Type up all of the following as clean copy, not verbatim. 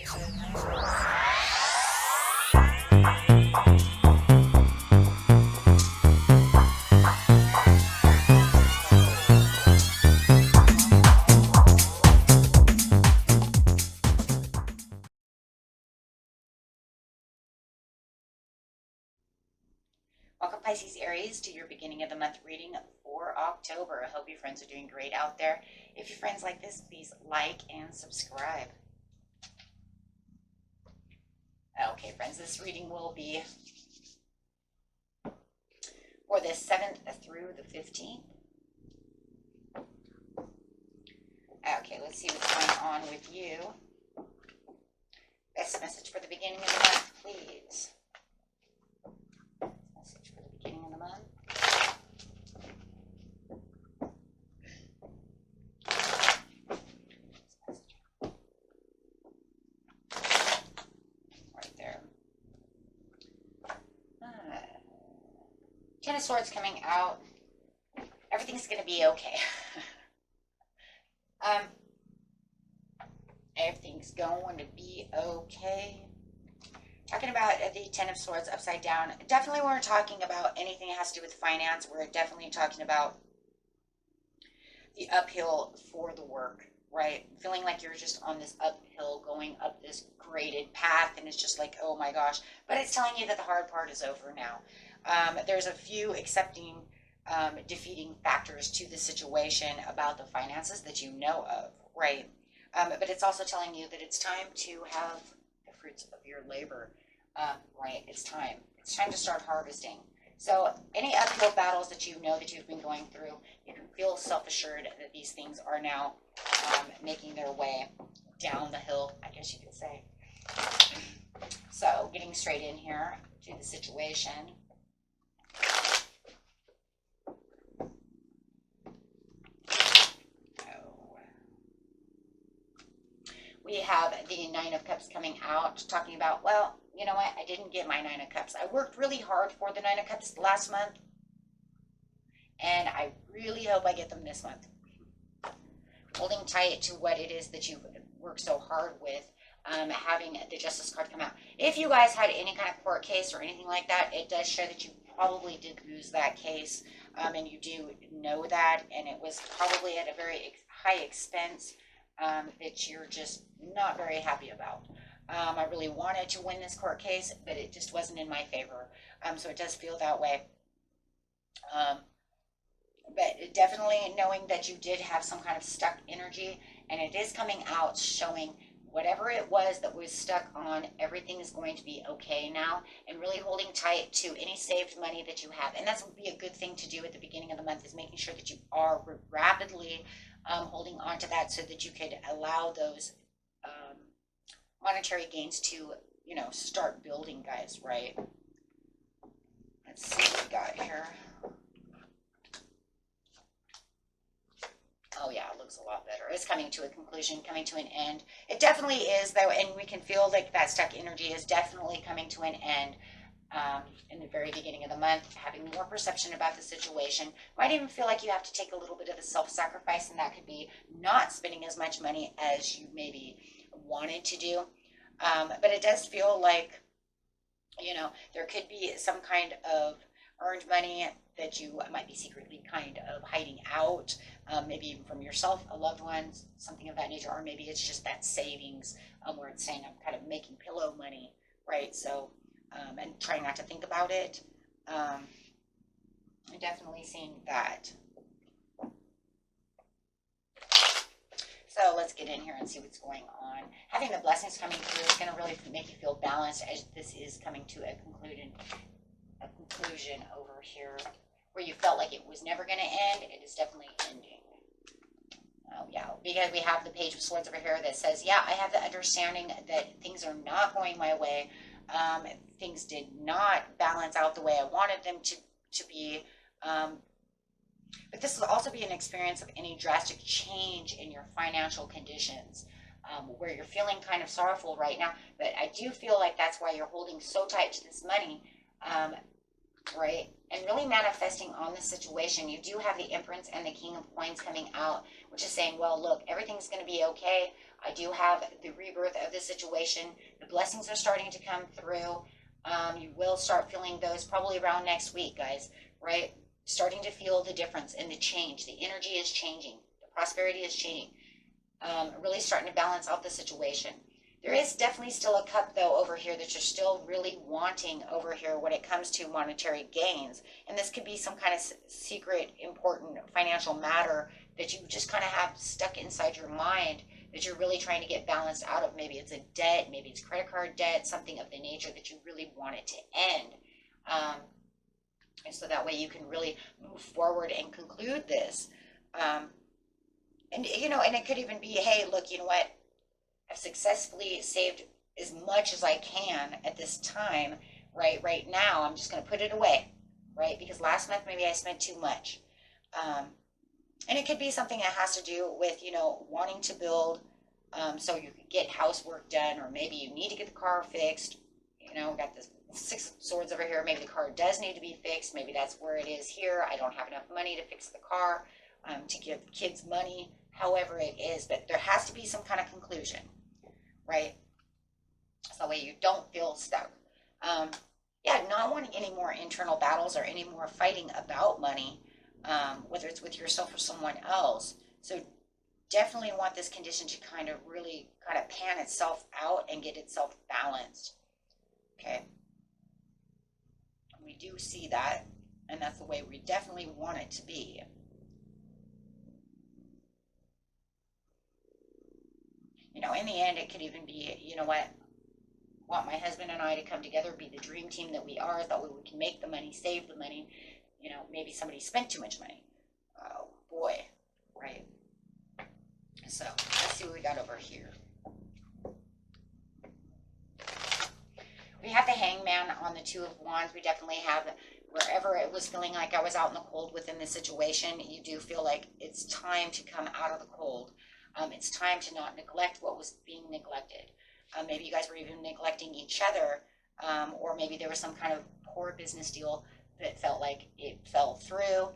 Welcome, Pisces Aries, to your beginning of the month reading for October. I hope your friends are doing great out there. If your friends like this, please like and subscribe. Okay, friends, this reading will be for the 7th through the 15th. Okay, let's see what's going on with you. Best message for the beginning of the month, please. Message for the beginning of the month. Right there. Ten of Swords coming out. Everything's going to be okay. Everything's going to be okay. Talking about the Ten of Swords upside down. Definitely we're talking about anything that has to do with finance. We're definitely talking about the uphill for the work, right? Feeling like you're just on this uphill, going up this graded path, and it's just like, oh my gosh. But it's telling you that the hard part is over now. There's a few accepting, defeating factors to the situation about the finances that you know of, right? But it's also telling you that it's time to have the fruits of your labor, right? It's time. It's time to start harvesting. So any uphill battles that you know that you've been going through, you can feel self-assured that these things are now making their way down the hill, I guess you could say. So getting straight in here to the situation. We have the Nine of Cups coming out, talking about, well, you know what, I didn't get my Nine of Cups. I worked really hard for the Nine of Cups last month, and I really hope I get them this month. Holding tight to what it is that you've worked so hard with, having the Justice card come out. If you guys had any kind of court case or anything like that, it does show that you probably did lose that case, and you do know that, and it was probably at a very high expense. That you're just not very happy about. I really wanted to win this court case, but it just wasn't in my favor. So it does feel that way. But definitely knowing that you did have some kind of stuck energy, and it is coming out showing whatever it was that was stuck on, everything is going to be okay now, and really holding tight to any saved money that you have. And that would be a good thing to do at the beginning of the month, is making sure that you are rapidly holding on to that so that you could allow those monetary gains to, you know, start building, guys, right? Let's see what we got here. Oh yeah, it looks a lot better. It's coming to a conclusion, coming to an end. It definitely is, though, and we can feel like that stuck energy is definitely coming to an end. In the very beginning of the month, having more perception about the situation. Might even feel like you have to take a little bit of the self-sacrifice, and that could be not spending as much money as you maybe wanted to do. But it does feel like, you know, there could be some kind of earned money that you might be secretly kind of hiding out, maybe even from yourself, a loved one, something of that nature, or maybe it's just that savings where it's saying I'm kind of making pillow money, right? So and trying not to think about it. I'm definitely seeing that. So let's get in here and see what's going on. Having the blessings coming through is going to really make you feel balanced, as this is coming to a conclusion over here, where you felt like it was never going to end. It is definitely ending. Oh yeah, because we have the Page of Swords over here that says, yeah, I have the understanding that things are not going my way. Things did not balance out the way I wanted them to be. But this will also be an experience of any drastic change in your financial conditions, where you're feeling kind of sorrowful right now. But I do feel like that's why you're holding so tight to this money, right? And really manifesting on the situation. You do have the Empress and the King of Coins coming out, which is saying, well, look, everything's going to be okay. I do have the rebirth of the situation. The blessings are starting to come through. You will start feeling those probably around next week, guys, right? Starting to feel the difference and the change. The energy is changing. The prosperity is changing. Really starting to balance out the situation. There is definitely still a cup, though, over here that you're still really wanting over here when it comes to monetary gains. And this could be some kind of secret, important financial matter that you just kind of have stuck inside your mind that you're really trying to get balanced out of. Maybe it's a debt, maybe it's credit card debt, something of the nature that you really want it to end. And so that way you can really move forward and conclude this. And, you know, and it could even be, hey, look, you know what? I've successfully saved as much as I can at this time, right? Right now, I'm just going to put it away, right? Because last month, maybe I spent too much. And it could be something that has to do with, you know, wanting to build so you can get housework done, or maybe you need to get the car fixed. You know, we got this 6 of Swords over here. Maybe the car does need to be fixed. Maybe that's where it is here. I don't have enough money to fix the car, to give kids money, however it is. But there has to be some kind of conclusion, right? So that way you don't feel stuck. Yeah, not wanting any more internal battles or any more fighting about money, whether it's with yourself or someone else. So definitely want this condition to kind of really kind of pan itself out and get itself balanced. Okay. We do see that, and that's the way we definitely want it to be. You know, in the end, it could even be, you know what, want my husband and I to come together, be the dream team that we are, that way we can make the money, save the money. You know, maybe somebody spent too much money. Oh, boy, right? So, let's see what we got over here. We have the Hangman on the 2 of Wands. We definitely have, wherever it was feeling like I was out in the cold within this situation, you do feel like it's time to come out of the cold. It's time to not neglect what was being neglected. Maybe you guys were even neglecting each other, or maybe there was some kind of poor business deal that felt like it fell through,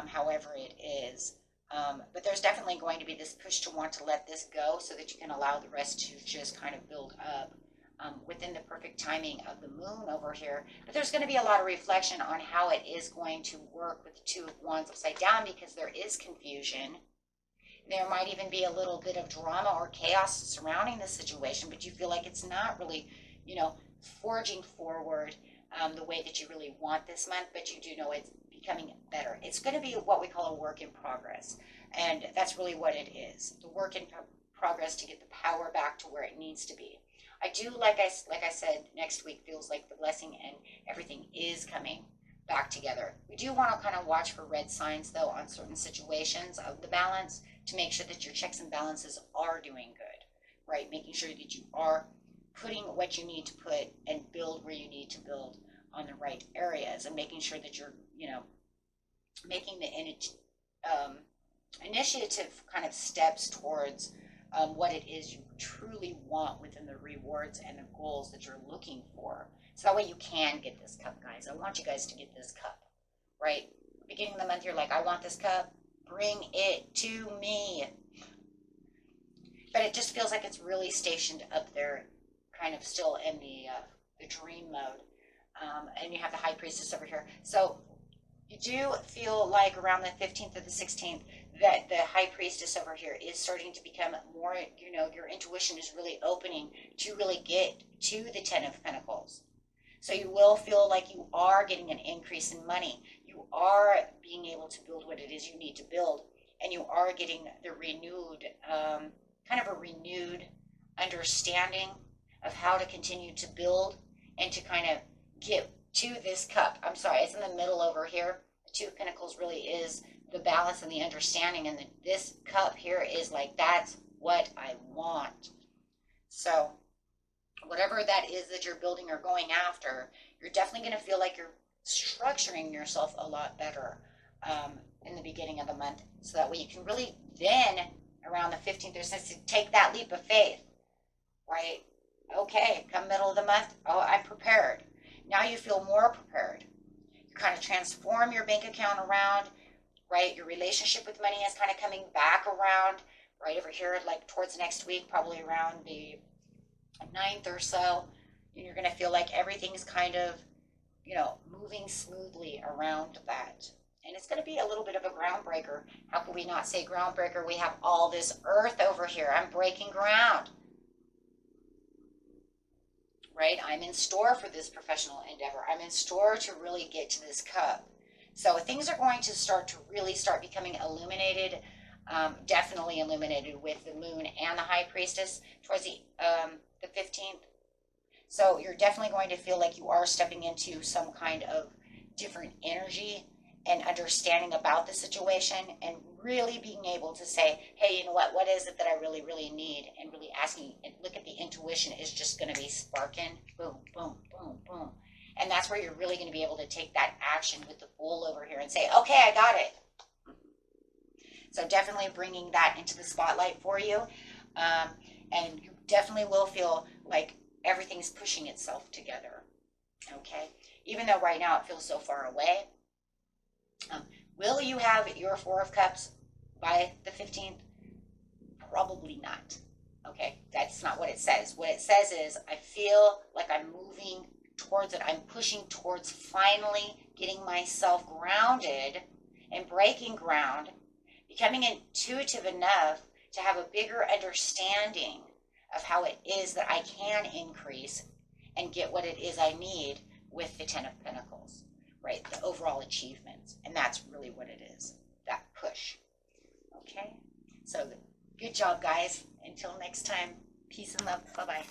however it is. But there's definitely going to be this push to want to let this go so that you can allow the rest to just kind of build up within the perfect timing of the moon over here. But there's going to be a lot of reflection on how it is going to work with the 2 of Wands upside down, because there is confusion. There might even be a little bit of drama or chaos surrounding the situation, but you feel like it's not really, you know, forging forward the way that you really want this month, but you do know it's becoming better. It's going to be what we call a work in progress, and that's really what it is. The work in progress to get the power back to where it needs to be. I do, like I said, next week feels like the blessing and everything is coming back together. We do want to kind of watch for red signs, though, on certain situations of the balance to make sure that your checks and balances are doing good, right? Making sure that you are putting what you need to put and build where you need to build on the right areas, and making sure that you're, you know, making the initiative kind of steps towards what it is you truly want within the rewards and the goals that you're looking for. So that way you can get this cup, guys. I want you guys to get this cup, right? Beginning of the month, you're like, I want this cup. Bring it to me. But it just feels like it's really stationed up there, kind of still in the dream mode. And you have the High Priestess over here. So you do feel like around the 15th or the 16th that the High Priestess over here is starting to become more, you know, your intuition is really opening to really get to the 10 of Pentacles. So you will feel like you are getting an increase in money. You are being able to build what it is you need to build. And you are getting the renewed, kind of a renewed understanding of how to continue to build and to kind of get to this cup. I'm sorry, it's in the middle over here. The 2 of Pentacles really is the balance and the understanding. And this cup here is like, that's what I want. So whatever that is that you're building or going after, you're definitely going to feel like you're structuring yourself a lot better in the beginning of the month. So that way you can really then, around the 15th or 16th, take that leap of faith, right? Okay, come middle of the month, oh, I'm prepared. Now you feel more prepared. You kind of transform your bank account around, right? Your relationship with money is kind of coming back around, right over here, like towards next week, probably around the 9th or so, you're going to feel like everything's kind of, you know, moving smoothly around that. And it's going to be a little bit of a groundbreaker. How can we not say groundbreaker? We have all this earth over here. I'm breaking ground. Right? I'm in store for this professional endeavor. I'm in store to really get to this cup. So things are going to start to really start becoming illuminated, definitely illuminated with the moon and the high priestess towards the 15th. So you're definitely going to feel like you are stepping into some kind of different energy and understanding about the situation, and really being able to say, hey, you know what is it that I really, really need? And really asking, and look at the intuition is just going to be sparking, boom, boom, boom, boom. And that's where you're really going to be able to take that action with the Bull over here and say, okay, I got it. So definitely bringing that into the spotlight for you. And you definitely will feel like everything's pushing itself together. Okay? Even though right now it feels so far away. Will you have your Four of Cups by the 15th? Probably not. Okay? That's not what it says. What it says is, I feel like I'm moving towards it. I'm pushing towards finally getting myself grounded and breaking ground, becoming intuitive enough to have a bigger understanding of how it is that I can increase and get what it is I need with the Ten of Pentacles, right? The overall achievements. And that's really what it is, that push. Okay? So good job, guys. Until next time, peace and love. Bye-bye.